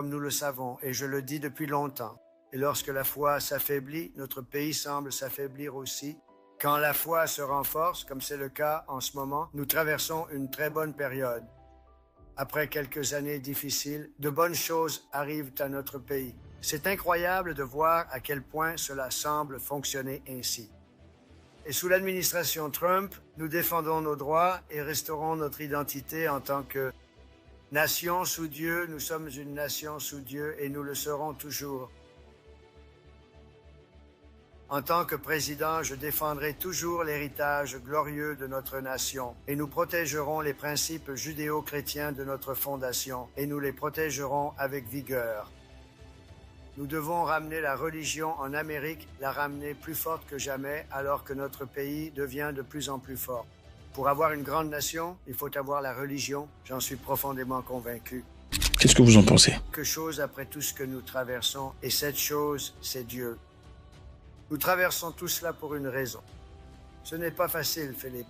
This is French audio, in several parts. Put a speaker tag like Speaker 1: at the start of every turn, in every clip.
Speaker 1: comme nous le savons, et je le dis depuis longtemps. Et lorsque la foi s'affaiblit, notre pays semble s'affaiblir aussi. Quand la foi se renforce, comme c'est le cas en ce moment, nous traversons une très bonne période. Après quelques années difficiles, de bonnes choses arrivent à notre pays. C'est incroyable de voir à quel point cela semble fonctionner ainsi. Et sous l'administration Trump, nous défendons nos droits et restaurons notre identité en tant que nation sous Dieu. Nous sommes une nation sous Dieu et nous le serons toujours. En tant que président, je défendrai toujours l'héritage glorieux de notre nation et nous protégerons les principes judéo-chrétiens de notre fondation et nous les protégerons avec vigueur. Nous devons ramener la religion en Amérique, la ramener plus forte que jamais alors que notre pays devient de plus en plus fort. Pour avoir une grande nation, il faut avoir la religion, j'en suis profondément convaincu.
Speaker 2: Qu'est-ce que vous en pensez?
Speaker 1: Quelque chose après tout ce que nous traversons, et cette chose, c'est Dieu. Nous traversons tout cela pour une raison. Ce n'est pas facile, Philippe.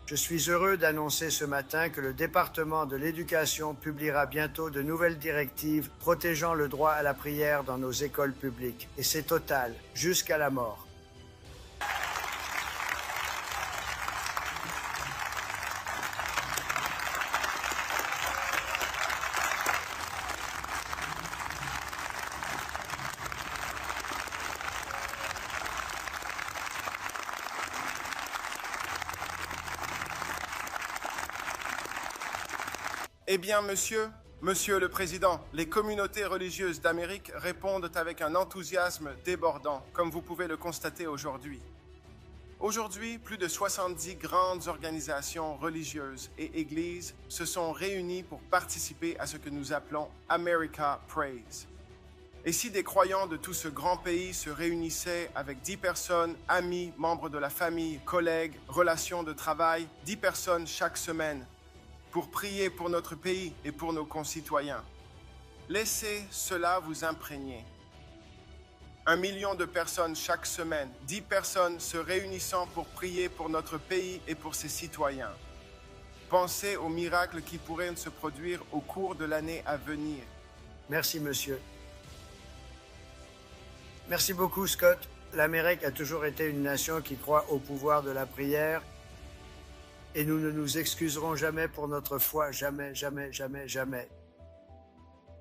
Speaker 1: Je suis heureux d'annoncer ce matin que le département de l'Éducation publiera bientôt de nouvelles directives protégeant le droit à la prière dans nos écoles publiques. Et c'est total, jusqu'à la mort.
Speaker 3: Eh bien, Monsieur le Président, les communautés religieuses d'Amérique répondent avec un enthousiasme débordant, comme vous pouvez le constater aujourd'hui. Aujourd'hui, plus de 70 grandes organisations religieuses et églises se sont réunies pour participer à ce que nous appelons America Prays. Et si des croyants de tout ce grand pays se réunissaient avec 10 personnes, amis, membres de la famille, collègues, relations de travail, 10 personnes chaque semaine, pour prier pour notre pays et pour nos concitoyens. Laissez cela vous imprégner. 1 million de personnes chaque semaine, 10 personnes se réunissant pour prier pour notre pays et pour ses citoyens. Pensez aux miracles qui pourraient se produire au cours de l'année à venir.
Speaker 1: Merci, monsieur. Merci beaucoup, Scott. L'Amérique a toujours été une nation qui croit au pouvoir de la prière. Et nous ne nous excuserons jamais pour notre foi, jamais, jamais, jamais, jamais.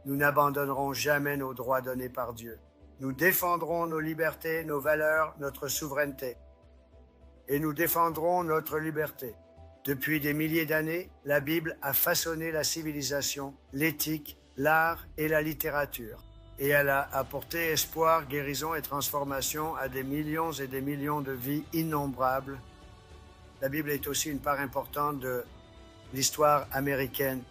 Speaker 1: Nous n'abandonnerons jamais nos droits donnés par Dieu. Nous défendrons nos libertés, nos valeurs, notre souveraineté. Et nous défendrons notre liberté. Depuis des milliers d'années, la Bible a façonné la civilisation, l'éthique, l'art et la littérature. Et elle a apporté espoir, guérison et transformation à des millions et des millions de vies innombrables. La Bible est aussi une part importante de l'histoire américaine.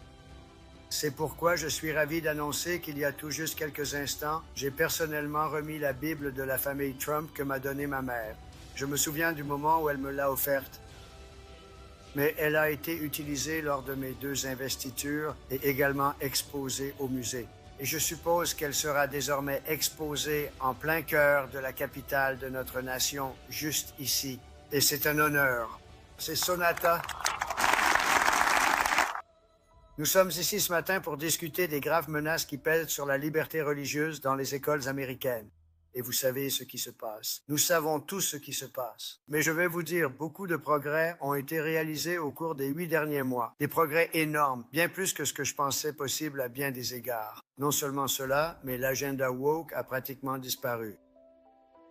Speaker 1: C'est pourquoi je suis ravi d'annoncer qu'il y a tout juste quelques instants, j'ai personnellement remis la Bible de la famille Trump que m'a donnée ma mère. Je me souviens du moment où elle me l'a offerte. Mais elle a été utilisée lors de mes 2 investitures et également exposée au musée. Et je suppose qu'elle sera désormais exposée en plein cœur de la capitale de notre nation, juste ici. Et c'est un honneur. C'est Sonata. Nous sommes ici ce matin pour discuter des graves menaces qui pèsent sur la liberté religieuse dans les écoles américaines. Et vous savez ce qui se passe. Nous savons tous ce qui se passe. Mais je vais vous dire, beaucoup de progrès ont été réalisés au cours des 8 derniers mois. Des progrès énormes, bien plus que ce que je pensais possible à bien des égards. Non seulement cela, mais l'agenda woke a pratiquement disparu.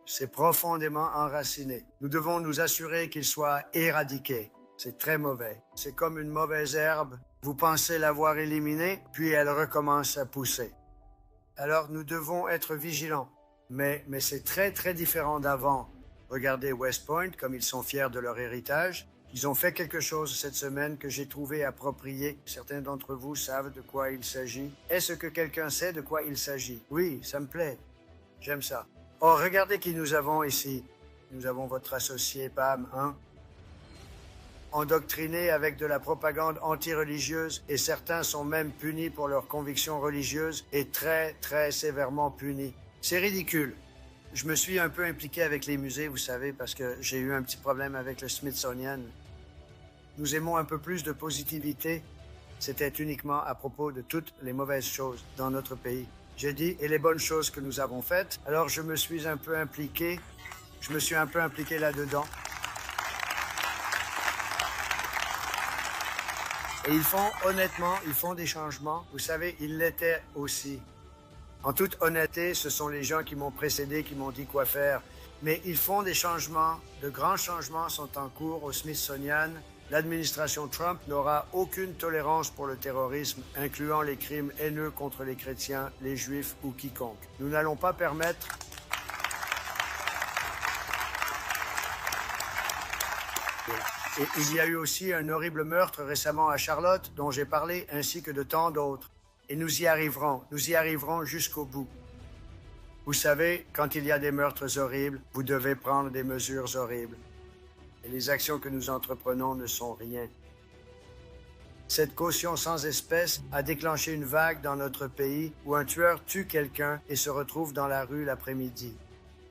Speaker 1: C'est profondément enraciné. Nous devons nous assurer qu'il soit éradiqué. C'est très mauvais. C'est comme une mauvaise herbe. Vous pensez l'avoir éliminée, puis elle recommence à pousser. Alors nous devons être vigilants. Mais c'est très, très différent d'avant. Regardez West Point, comme ils sont fiers de leur héritage. Ils ont fait quelque chose cette semaine que j'ai trouvé approprié. Certains d'entre vous savent de quoi il s'agit. Est-ce que quelqu'un sait de quoi il s'agit? Oui, ça me plaît. J'aime ça. Oh, regardez qui nous avons ici. Nous avons votre associé Pam, hein? Endoctrinés avec de la propagande anti-religieuse et certains sont même punis pour leurs convictions religieuses et très, très sévèrement punis. C'est ridicule. Je me suis un peu impliqué avec les musées, vous savez, parce que j'ai eu un petit problème avec le Smithsonian. Nous aimons un peu plus de positivité. c'était uniquement à propos de toutes les mauvaises choses dans notre pays. J'ai dit, et les bonnes choses que nous avons faites, alors je me suis un peu impliqué là-dedans. Et honnêtement, ils font des changements. Vous savez, ils l'étaient aussi. En toute honnêteté, ce sont les gens qui m'ont précédé, qui m'ont dit quoi faire. Mais ils font des changements. De grands changements sont en cours au Smithsonian. L'administration Trump n'aura aucune tolérance pour le terrorisme, incluant les crimes haineux contre les chrétiens, les juifs ou quiconque. Nous n'allons pas permettre... Et il y a eu aussi un horrible meurtre récemment à Charlotte, dont j'ai parlé, ainsi que de tant d'autres. Et nous y arriverons jusqu'au bout. Vous savez, quand il y a des meurtres horribles, vous devez prendre des mesures horribles. Et les actions que nous entreprenons ne sont rien. Cette caution sans espèce a déclenché une vague dans notre pays où un tueur tue quelqu'un et se retrouve dans la rue l'après-midi.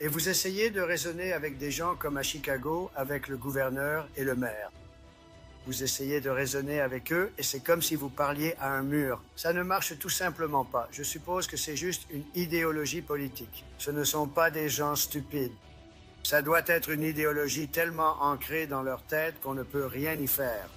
Speaker 1: Et vous essayez de raisonner avec des gens comme à Chicago, avec le gouverneur et le maire. Vous essayez de raisonner avec eux et c'est comme si vous parliez à un mur. Ça ne marche tout simplement pas. Je suppose que c'est juste une idéologie politique. Ce ne sont pas des gens stupides. Ça doit être une idéologie tellement ancrée dans leur tête qu'on ne peut rien y faire.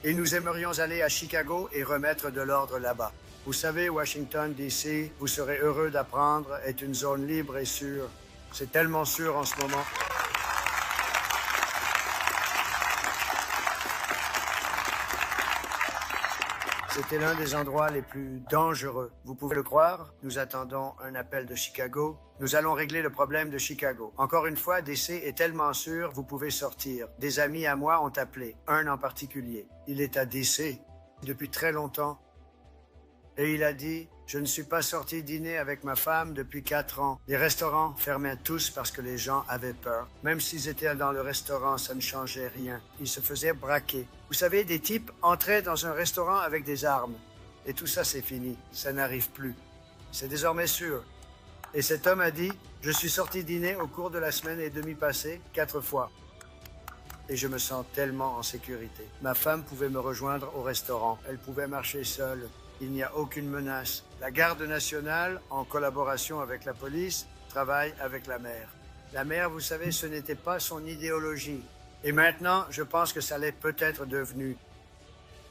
Speaker 1: Et nous aimerions aller à Chicago et remettre de l'ordre là-bas. Vous savez, Washington, D.C., vous serez heureux d'apprendre, est une zone libre et sûre. C'est tellement sûr en ce moment. C'était l'un des endroits les plus dangereux. Vous pouvez le croire, nous attendons un appel de Chicago. Nous allons régler le problème de Chicago. Encore une fois, DC est tellement sûr, vous pouvez sortir. Des amis à moi ont appelé, un en particulier. Il est à DC depuis très longtemps. Et il a dit, je ne suis pas sorti dîner avec ma femme depuis 4 ans. Les restaurants fermaient tous parce que les gens avaient peur. Même s'ils étaient dans le restaurant, ça ne changeait rien. Ils se faisaient braquer. Vous savez, des types entraient dans un restaurant avec des armes. Et tout ça, c'est fini. Ça n'arrive plus. C'est désormais sûr. Et cet homme a dit, je suis sorti dîner au cours de la semaine et demie passée, 4 fois. Et je me sens tellement en sécurité. Ma femme pouvait me rejoindre au restaurant. Elle pouvait marcher seule. Il n'y a aucune menace. La garde nationale, en collaboration avec la police, travaille avec la mère. La mère, vous savez, ce n'était pas son idéologie. Et maintenant, je pense que ça l'est peut-être devenu.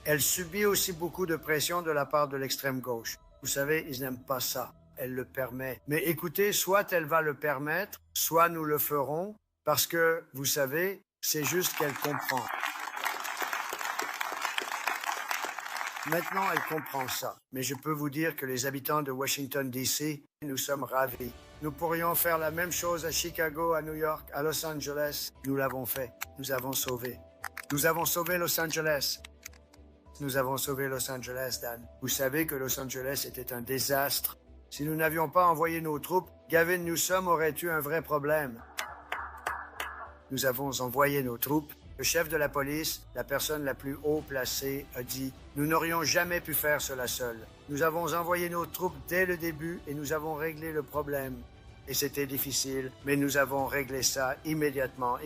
Speaker 1: Elle subit aussi beaucoup de pression de la part de l'extrême gauche. Vous savez, ils n'aiment pas ça. Elle le permet. Mais écoutez, soit elle va le permettre, soit nous le ferons, parce que, vous savez, c'est juste qu'elle comprend. Maintenant, elle comprend ça. Mais je peux vous dire que les habitants de Washington, D.C., nous sommes ravis. Nous pourrions faire la même chose à Chicago, à New York, à Los Angeles. Nous l'avons fait. Nous avons sauvé. Nous avons sauvé Los Angeles. Nous avons sauvé Los Angeles, Dan. Vous savez que Los Angeles était un désastre. Si nous n'avions pas envoyé nos troupes, Gavin Newsom aurait eu un vrai problème. Nous avons envoyé nos troupes. Le chef de la police, la personne la plus haut placée, a dit « Nous n'aurions jamais pu faire cela seuls. Nous avons envoyé nos troupes dès le début et nous avons réglé le problème. Et c'était difficile, mais nous avons réglé ça immédiatement.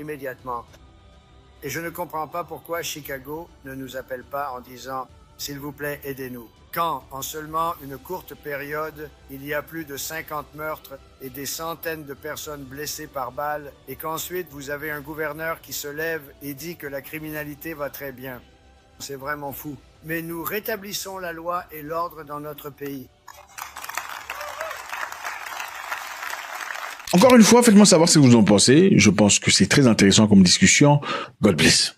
Speaker 1: Et je ne comprends pas pourquoi Chicago ne nous appelle pas en disant « S'il vous plaît, aidez-nous ». Quand, en seulement une courte période, il y a plus de 50 meurtres et des centaines de personnes blessées par balles, et qu'ensuite vous avez un gouverneur qui se lève et dit que la criminalité va très bien. C'est vraiment fou. Mais nous rétablissons la loi et l'ordre dans notre pays.
Speaker 2: Encore une fois, faites-moi savoir ce que vous en pensez. Je pense que c'est très intéressant comme discussion. God bless.